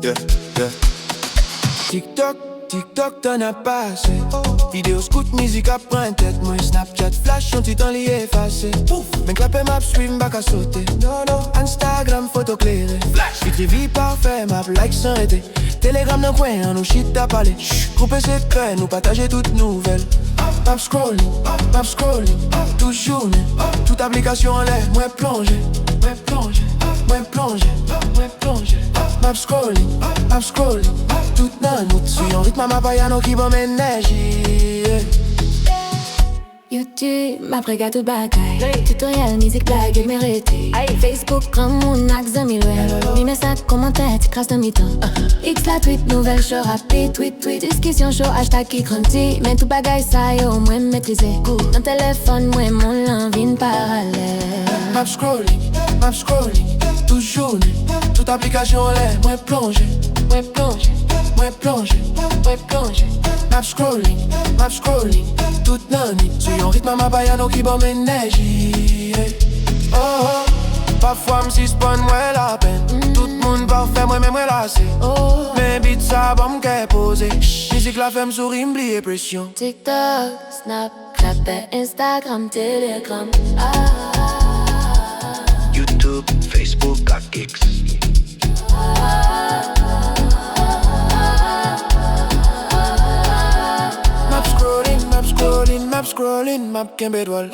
yeah, yeah. TikTok, TikTok t'en as passé. Vidéo scout, musique après tête. Moi Snapchat, flash, on t'y t'en l'y effacé. Mais clapé map, suivi m'bac à sauter. Instagram, photo clairée. Vitri vie parfait, map like sans été. Telegram dans coin, on nous shit à parler. Groupe secret, nous partager toutes nouvelles. Map scrolling, toute journée. Toute application en l'air, moi plongé. Map scrolling, toute nan nous suis en rythme à ma payano qui bon énergie. YouTube, ma préga tout bagay. Tutoriel, musique, blague et mérité. Facebook, grand moun, axe 2000 Mi message, commentaire, tu crasses de mi-temps. X la tweet, nouvelle show rapide. Tweet, discussion show, hashtag qui grandit. Mais tout bagay ça yo, moins maîtrisé. Dans téléphone, moi mon l'envie parallèle. Map scrolling, toute journée. Toute application en l'air, moi plongé. Map scrolling, toute nanny. Suis en rythme à ma payano qui bon énergie. Oh oh, parfois m'si spawn moi la peine. Tout monde parfait, moi même moi lassé. Mais beat ça bon m'qu'est posé. Musique la fait m'sourire, m'blier pression. TikTok, Snap, Clapet, Instagram, Telegram. YouTube, Facebook, X. Map scrolling, map kembe dwal.